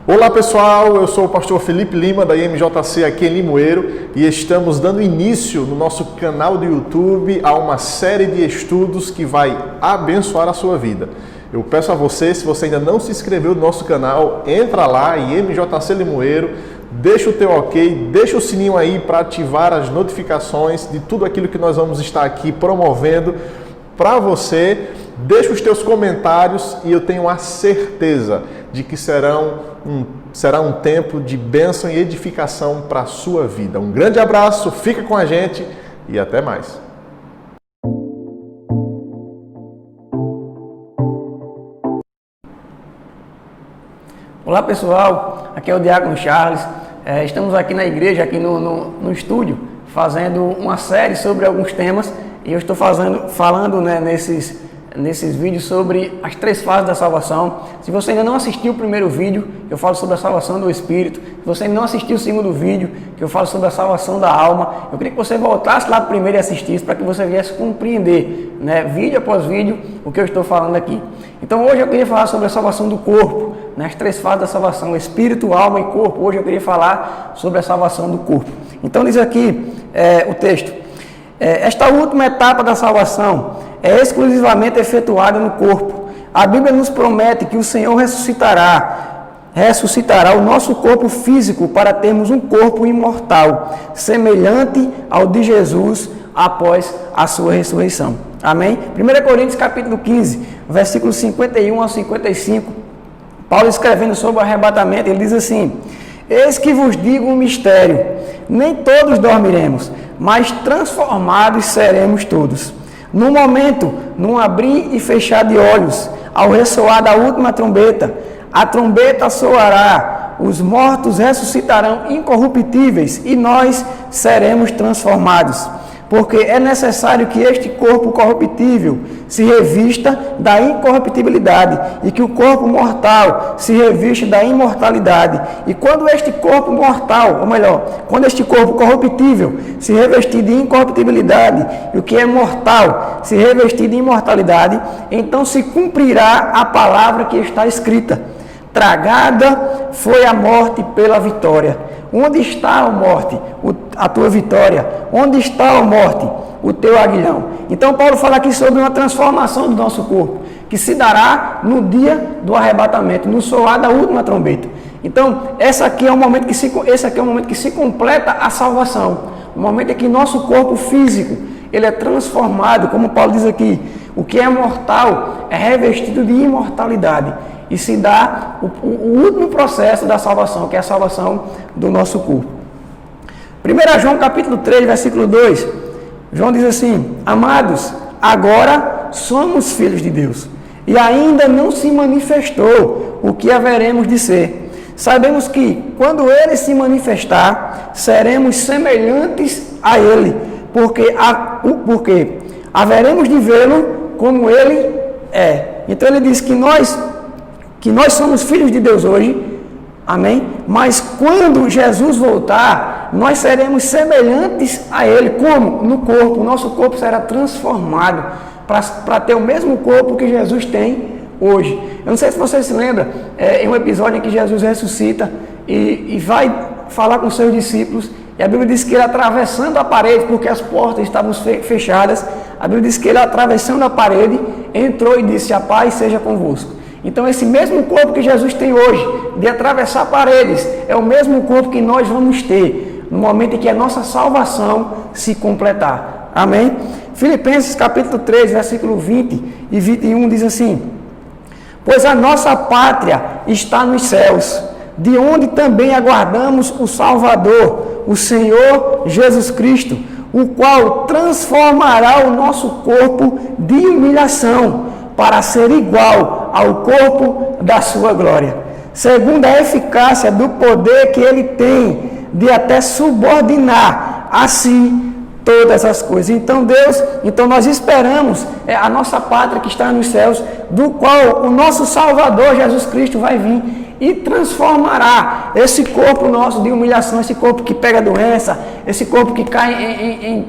Olá pessoal, eu sou o pastor Felipe Lima da IMJC aqui em Limoeiro e estamos dando início no nosso canal do YouTube a uma série de estudos que vai abençoar a sua vida. Eu peço a você, se você ainda não se inscreveu no nosso canal, entra lá em IMJC Limoeiro, deixa o teu ok, deixa o sininho aí para ativar as notificações de tudo aquilo que nós vamos estar aqui promovendo para você. Deixa os teus comentários e eu tenho a certeza de que será um tempo de bênção e edificação para a sua vida. Um grande abraço, fica com a gente e até mais. Olá pessoal, aqui é o Diácono Charles. Estamos aqui na igreja, aqui no estúdio, fazendo uma série sobre alguns temas e eu estou falando nesses vídeos sobre as 3 fases da salvação. Se você ainda não assistiu o primeiro vídeo, eu falo sobre a salvação do Espírito. Se você ainda não assistiu o segundo vídeo, que eu falo sobre a salvação da alma, eu queria que você voltasse lá primeiro e assistisse para que você viesse compreender, vídeo após vídeo, o que eu estou falando aqui. Então hoje eu queria falar sobre a salvação do corpo, as 3 fases da salvação, Espírito, alma e corpo. Hoje eu queria falar sobre a salvação do corpo. Então diz aqui o texto: esta última etapa da salvação é exclusivamente efetuada no corpo. A Bíblia nos promete que o Senhor ressuscitará o nosso corpo físico para termos um corpo imortal, semelhante ao de Jesus após a sua ressurreição. Amém? 1 Coríntios capítulo 15, versículos 51 ao 55, Paulo escrevendo sobre o arrebatamento, ele diz assim: eis que vos digo um mistério, nem todos dormiremos, mas transformados seremos todos. No momento, num abrir e fechar de olhos, ao ressoar da última trombeta, a trombeta soará, os mortos ressuscitarão incorruptíveis e nós seremos transformados. Porque é necessário que este corpo corruptível se revista da incorruptibilidade e que o corpo mortal se revista da imortalidade. E quando este corpo mortal, ou melhor, quando este corpo corruptível se revestir de incorruptibilidade e o que é mortal se revestir de imortalidade, então se cumprirá a palavra que está escrita: tragada foi a morte pela vitória. Onde está a morte? A tua vitória. Onde está a morte? O teu aguilhão. Então Paulo fala aqui sobre uma transformação do nosso corpo, que se dará no dia do arrebatamento, no soar da última trombeta. Então, esse aqui é o momento que se completa a salvação. O momento em que nosso corpo físico, ele é transformado, como Paulo diz aqui, o que é mortal é revestido de imortalidade. E se dá o último processo da salvação, que é a salvação do nosso corpo. 1 João capítulo 3, versículo 2, João diz assim: amados, agora somos filhos de Deus, e ainda não se manifestou o que haveremos de ser. Sabemos que, quando Ele se manifestar, seremos semelhantes a Ele, porque haveremos de vê-lo como Ele é. Então ele diz que nós somos filhos de Deus hoje, amém? Mas quando Jesus voltar, nós seremos semelhantes a Ele. Como? No corpo. O nosso corpo será transformado para ter o mesmo corpo que Jesus tem hoje. Eu não sei se você se lembra, em um episódio em que Jesus ressuscita e vai falar com seus discípulos, e a Bíblia diz que ele, atravessando a parede, porque as portas estavam fechadas, a Bíblia diz que ele, atravessando a parede, entrou e disse: a paz seja convosco. Então esse mesmo corpo que Jesus tem hoje, de atravessar paredes, é o mesmo corpo que nós vamos ter no momento em que a nossa salvação se completar. Amém? Filipenses capítulo 3, versículo 20 e 21 diz assim: pois a nossa pátria está nos céus, de onde também aguardamos o Salvador, o Senhor Jesus Cristo, o qual transformará o nosso corpo de humilhação para ser igual ao corpo da sua glória, segundo a eficácia do poder que Ele tem de até subordinar a si todas as coisas. Então nós esperamos a nossa pátria que está nos céus, do qual o nosso Salvador Jesus Cristo vai vir e transformará esse corpo nosso de humilhação, esse corpo que pega doença, esse corpo que cai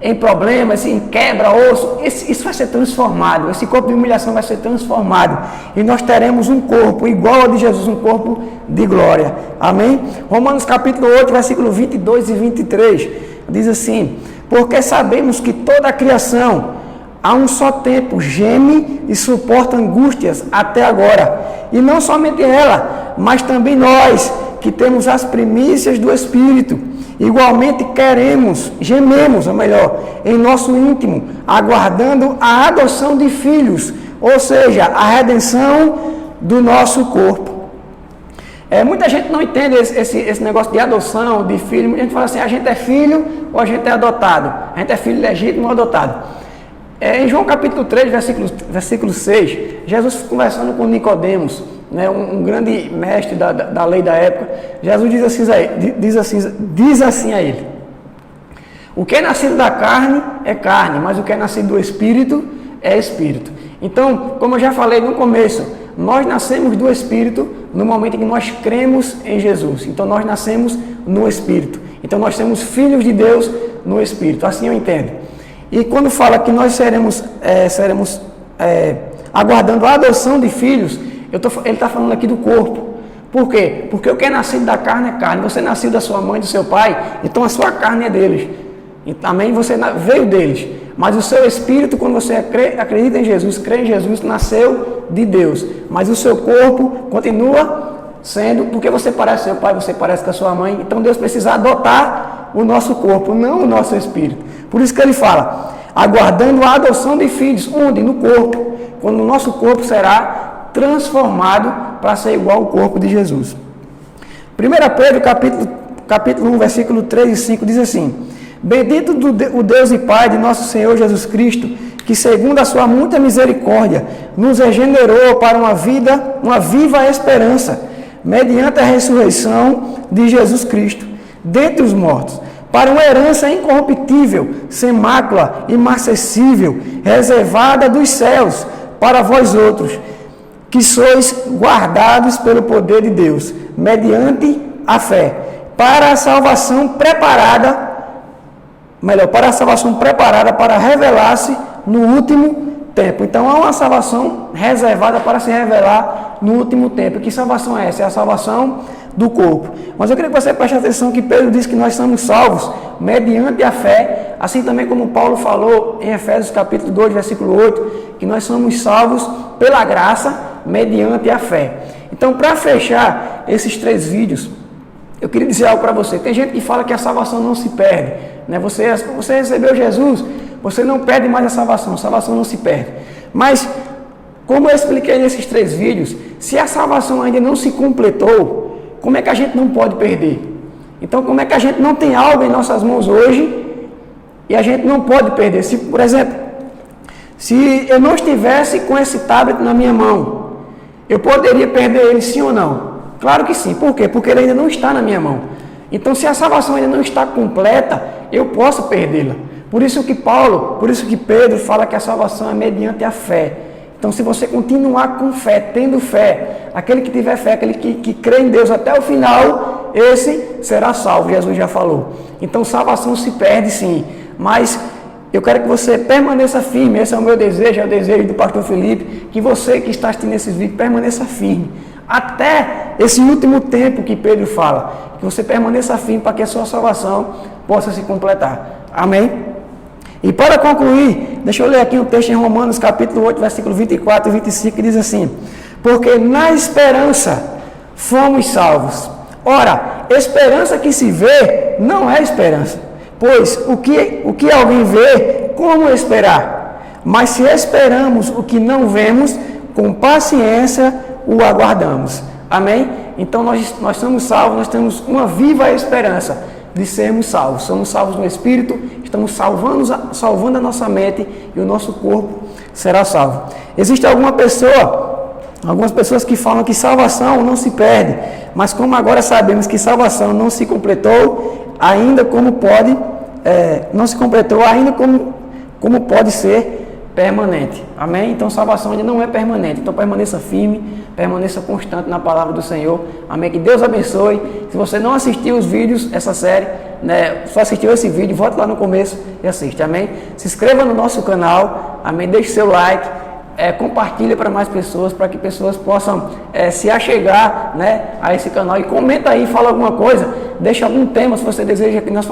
em problemas, em quebra-osso, isso vai ser transformado, esse corpo de humilhação vai ser transformado, e nós teremos um corpo igual ao de Jesus, um corpo de glória, amém? Romanos capítulo 8, versículo 22 e 23, diz assim, porque sabemos que toda a criação, a um só tempo, geme e suporta angústias até agora, e não somente ela, mas também nós, que temos as primícias do Espírito, igualmente gememos, ou melhor, em nosso íntimo, aguardando a adoção de filhos, ou seja, a redenção do nosso corpo. Muita gente não entende esse negócio de adoção, de filho. Muita gente fala assim, a gente é filho ou a gente é adotado? A gente é filho legítimo ou adotado? Em João capítulo 3, versículo 6, Jesus conversando com Nicodemos, né, um grande mestre da lei da época, Jesus diz assim a ele, o que é nascido da carne é carne, mas o que é nascido do Espírito é Espírito. Então, como eu já falei no começo, nós nascemos do Espírito no momento em que nós cremos em Jesus. Então, nós nascemos no Espírito. Então, nós somos filhos de Deus no Espírito. Assim eu entendo. E quando fala que nós seremos aguardando a adoção de filhos, ele está falando aqui do corpo. Por quê? Porque o que é nascido da carne é carne. Você nasceu da sua mãe, do seu pai, então a sua carne é deles. E também você veio deles. Mas o seu espírito, quando você acredita em Jesus, crê em Jesus, nasceu de Deus. Mas o seu corpo continua sendo, porque você parece seu pai, você parece com a sua mãe. Então Deus precisa adotar o nosso corpo, não o nosso espírito. Por isso que ele fala, aguardando a adoção de filhos. Onde? No corpo. Quando o nosso corpo será transformado para ser igual ao corpo de Jesus. 1 Pedro capítulo 1, versículo 3 e 5 diz assim, bendito o Deus e Pai de nosso Senhor Jesus Cristo, que segundo a sua muita misericórdia, nos regenerou para uma viva esperança, mediante a ressurreição de Jesus Cristo, dentre os mortos, para uma herança incorruptível, sem mácula, imarcessível, reservada dos céus, para vós outros, que sois guardados pelo poder de Deus, mediante a fé, para a salvação preparada para revelar-se no último tempo. Então há uma salvação reservada para se revelar no último tempo. Que salvação é essa? É a salvação do corpo. Mas eu queria que você preste atenção que Pedro diz que nós somos salvos mediante a fé, assim também como Paulo falou em Efésios capítulo 2, versículo 8, que nós somos salvos pela graça mediante a fé. Então, para fechar esses 3 vídeos, eu queria dizer algo para você. Tem gente que fala que a salvação não se perde, né? Você recebeu Jesus, você não perde mais a salvação não se perde. Mas, como eu expliquei nesses 3 vídeos, se a salvação ainda não se completou, como é que a gente não pode perder? Então, como é que a gente não tem algo em nossas mãos hoje e a gente não pode perder? Se, por exemplo, se eu não estivesse com esse tablet na minha mão, eu poderia perder ele sim ou não? Claro que sim. Por quê? Porque ele ainda não está na minha mão. Então, se a salvação ainda não está completa, eu posso perdê-la. Por isso que Pedro fala que a salvação é mediante a fé. Então, se você continuar com fé, tendo fé, aquele que tiver fé, aquele que crê em Deus até o final, esse será salvo, Jesus já falou. Então, salvação se perde sim, mas eu quero que você permaneça firme. Esse é o meu desejo, é o desejo do pastor Felipe, que você que está assistindo esses vídeos, permaneça firme, até esse último tempo que Pedro fala, que você permaneça firme para que a sua salvação possa se completar. Amém? E para concluir, deixa eu ler aqui um texto em Romanos capítulo 8, versículo 24 e 25, que diz assim, porque na esperança fomos salvos. Ora, esperança que se vê não é esperança, pois o que alguém vê, como esperar? Mas se esperamos o que não vemos, com paciência o aguardamos. Amém? Então nós somos salvos, nós temos uma viva esperança de sermos salvos. Somos salvos no Espírito, estamos salvando a nossa mente e o nosso corpo será salvo. Existe algumas pessoas que falam que salvação não se perde, mas como agora sabemos que salvação não se completou ainda como pode ser permanente. Amém? Então salvação ainda não é permanente. Então permaneça firme, permaneça constante na palavra do Senhor. Amém? Que Deus abençoe. Se você não assistiu os vídeos, essa série, né, só assistiu esse vídeo, volta lá no começo e assiste, amém? Se inscreva no nosso canal, amém? Deixe seu like, compartilha para mais pessoas, para que pessoas possam se achegar, né, a esse canal, e comenta aí, fala alguma coisa, deixa algum tema, se você deseja que nós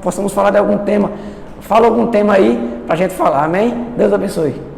possamos falar de algum tema, fala algum tema aí para a gente falar, amém? Deus abençoe.